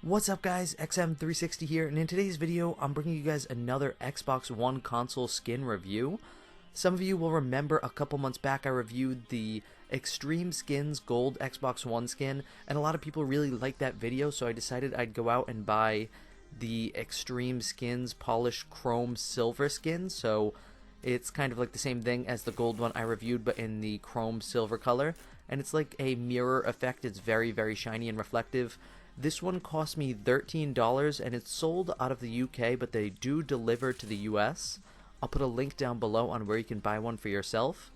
What's up guys, XM360 here, and in today's video I'm bringing you guys another Xbox One console skin review. Some of you will remember a couple months back I reviewed the XtremeSkins Gold Xbox One skin, and a lot of people really liked that video, so I decided I'd go out and buy the XtremeSkins Polished Chrome Silver skin. So it's kind of like the same thing as the gold one I reviewed, but in the chrome silver color, and it's like a mirror effect. It's very shiny and reflective. This one cost me $13 and it's sold out of the UK, but they do deliver to the US. I'll put a link down below on where you can buy one for yourself.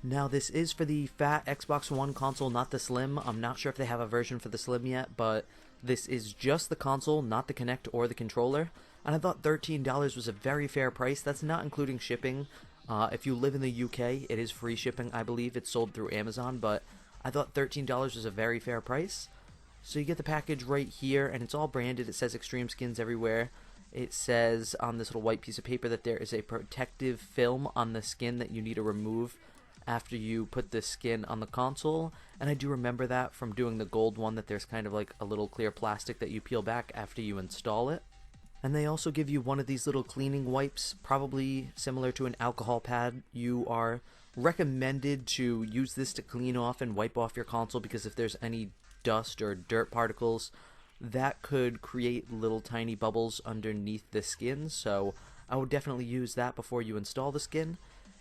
Now this is for the fat Xbox One console, not the Slim. I'm not sure if they have a version for the Slim yet, but this is just the console, not the Kinect or the controller. And I thought $13 was a very fair price. That's not including shipping. If you live in the UK, it is free shipping, I believe. It's sold through Amazon, but I thought $13 was a very fair price. So you get the package right here, and it's all branded. It says XtremeSkins everywhere. It says on this little white piece of paper that there is a protective film on the skin that you need to remove after you put the skin on the console. And I do remember that from doing the gold one, that there's kind of like a little clear plastic that you peel back after you install it. And they also give you one of these little cleaning wipes, probably similar to an alcohol pad. You are recommended to use this to clean off and wipe off your console, because if there's any dust or dirt particles, that could create little tiny bubbles underneath the skin. So I would definitely use that before you install the skin.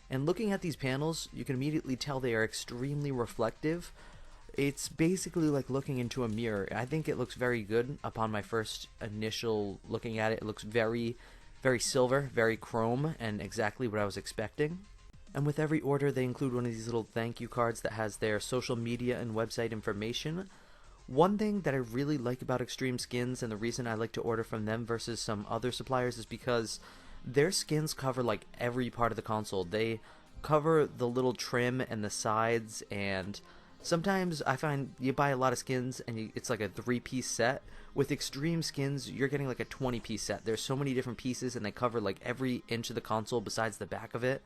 And looking at these panels, you can immediately tell they are extremely reflective. It's basically like looking into a mirror. I think it looks very good. Upon my first initial looking at it, it looks very silver, very chrome, and exactly what I was expecting. And with every order they include one of these little thank you cards that has their social media and website information. One thing that I really like about XtremeSkins, and the reason I like to order from them versus some other suppliers, is because their skins cover like every part of the console. They cover the little trim and the sides, and sometimes I find you buy a lot of skins and it's like a 3-piece set. With XtremeSkins, you're getting like a 20-piece set. There's so many different pieces, and they cover like every inch of the console besides the back of it.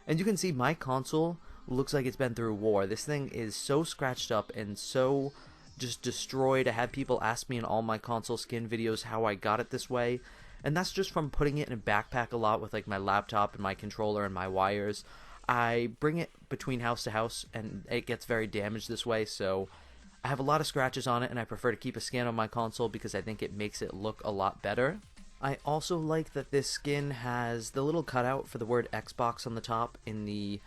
And you can see my console looks like it's been through war. This thing is so scratched up and so just destroyed. I had people ask me in all my console skin videos how I got it this way, and that's just from putting it in a backpack a lot with like my laptop and my controller and my wires. I bring it between house to house and it gets very damaged this way, so I have a lot of scratches on it, and I prefer to keep a skin on my console because I think it makes it look a lot better. I also like that this skin has the little cutout for the word Xbox on the top on the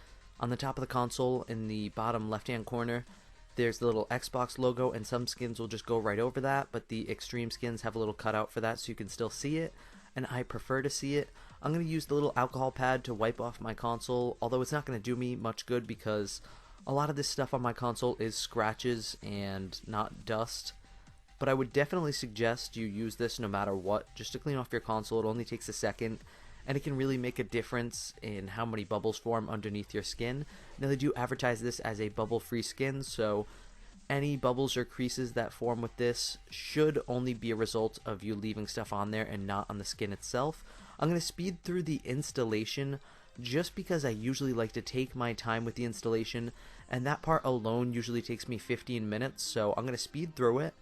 top of the console in the bottom left hand corner. There's the little Xbox logo, and some skins will just go right over that, but the XtremeSkins have a little cutout for that so you can still see it, and I prefer to see it. I'm going to use the little alcohol pad to wipe off my console, although it's not going to do me much good because a lot of this stuff on my console is scratches and not dust. But I would definitely suggest you use this no matter what, just to clean off your console. It only takes a second, and it can really make a difference in how many bubbles form underneath your skin. Now they do advertise this as a bubble-free skin, so any bubbles or creases that form with this should only be a result of you leaving stuff on there and not on the skin itself. I'm going to speed through the installation just because I usually like to take my time with the installation, and that part alone usually takes me 15 minutes, so I'm going to speed through it.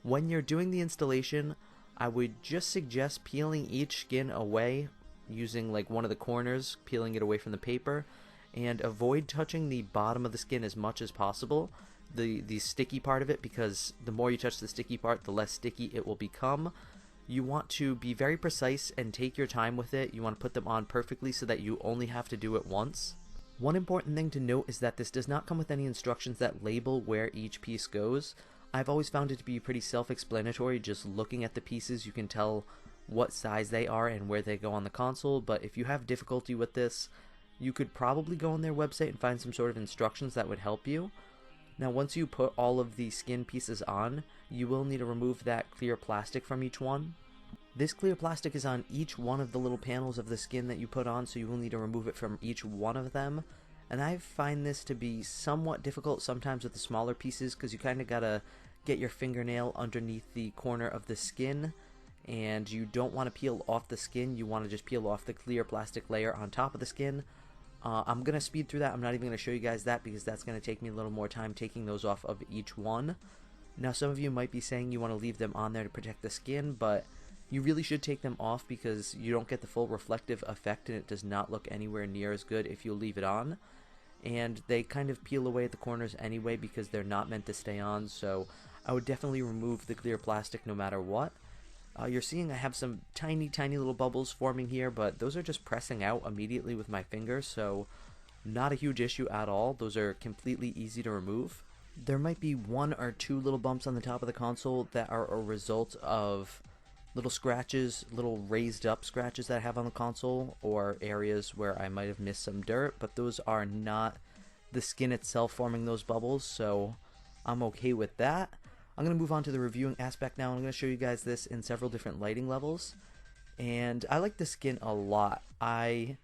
When you're doing the installation, I would just suggest peeling each skin away using like one of the corners, peeling it away from the paper, and avoid touching the bottom of the skin as much as possible, the sticky part of it, because the more you touch the sticky part, the less sticky it will become. You want to be very precise and take your time with it. You want to put them on perfectly so that you only have to do it once. One important thing to note is that this does not come with any instructions that label where each piece goes. I've always found it to be pretty self-explanatory. Just looking at the pieces, you can tell what size they are and where they go on the console, but if you have difficulty with this, you could probably go on their website and find some sort of instructions that would help you. Now once you put all of the skin pieces on, you will need to remove that clear plastic from each one. This clear plastic is on each one of the little panels of the skin that you put on, so you will need to remove it from each one of them. And I find this to be somewhat difficult sometimes with the smaller pieces, because you kind of gotta get your fingernail underneath the corner of the skin, and you don't want to peel off the skin. You want to just peel off the clear plastic layer on top of the skin. I'm going to speed through that. I'm not even going to show you guys that because that's going to take me a little more time taking those off of each one. Now some of you might be saying you want to leave them on there to protect the skin, but you really should take them off because you don't get the full reflective effect and it does not look anywhere near as good if you leave it on. And they kind of peel away at the corners anyway because they're not meant to stay on, so I would definitely remove the clear plastic no matter what. You're seeing I have some tiny little bubbles forming here, but those are just pressing out immediately with my fingers, so not a huge issue at all. Those are completely easy to remove. There might be 1 or 2 little bumps on the top of the console that are a result of little scratches, little raised up scratches that I have on the console, or areas where I might have missed some dirt, but those are not the skin itself forming those bubbles, so I'm okay with that. I'm going to move on to the reviewing aspect now. I'm going to show you guys this in several different lighting levels, and I like the skin a lot. I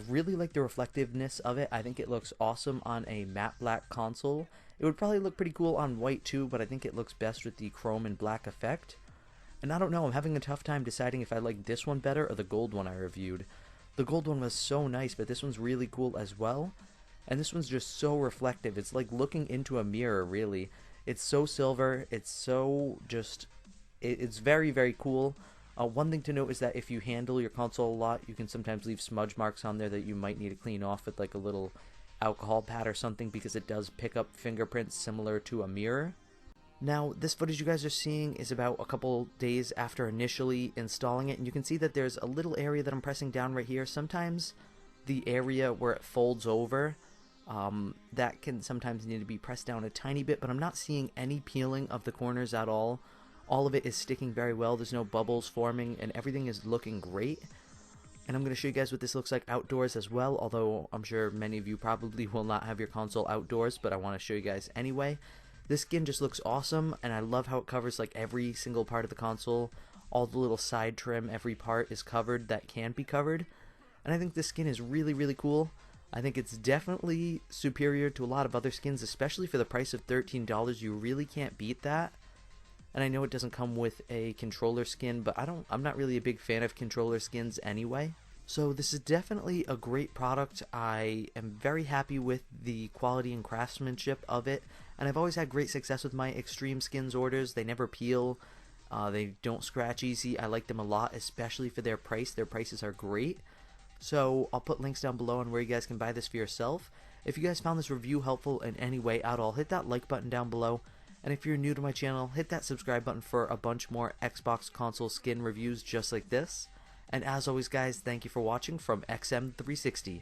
really like the reflectiveness of it. I think it looks awesome on a matte black console. It would probably look pretty cool on white too, but I think it looks best with the chrome and black effect. And I don't know, I'm having a tough time deciding if I like this one better or the gold one I reviewed. The gold one was so nice, but this one's really cool as well. And this one's just so reflective. It's like looking into a mirror, really. It's so silver. It's so just... It's very cool. One thing to note is that if you handle your console a lot, you can sometimes leave smudge marks on there that you might need to clean off with like a little alcohol pad or something, because it does pick up fingerprints similar to a mirror. Now, this footage you guys are seeing is about a couple days after initially installing it, and you can see that there's a little area that I'm pressing down right here. Sometimes the area where it folds over, that can sometimes need to be pressed down a tiny bit, but I'm not seeing any peeling of the corners at all. All of it is sticking very well. There's no bubbles forming, and everything is looking great. And I'm going to show you guys what this looks like outdoors as well, although I'm sure many of you probably will not have your console outdoors, but I want to show you guys anyway. This skin just looks awesome, and I love how it covers like every single part of the console. All the little side trim, every part is covered that can be covered. And I think this skin is really cool. I think it's definitely superior to a lot of other skins, especially for the price of $13. You really can't beat that. And I know it doesn't come with a controller skin, but I'm not really a big fan of controller skins anyway. So this is definitely a great product. I am very happy with the quality and craftsmanship of it, and I've always had great success with my XtremeSkins orders. They never peel, they don't scratch easy. I like them a lot, especially for their price. Their prices are great. So I'll put links down below on where you guys can buy this for yourself. If you guys found this review helpful in any way at all, hit that like button down below. And if you're new to my channel, hit that subscribe button for a bunch more Xbox console skin reviews just like this. And as always guys, thank you for watching from XM360.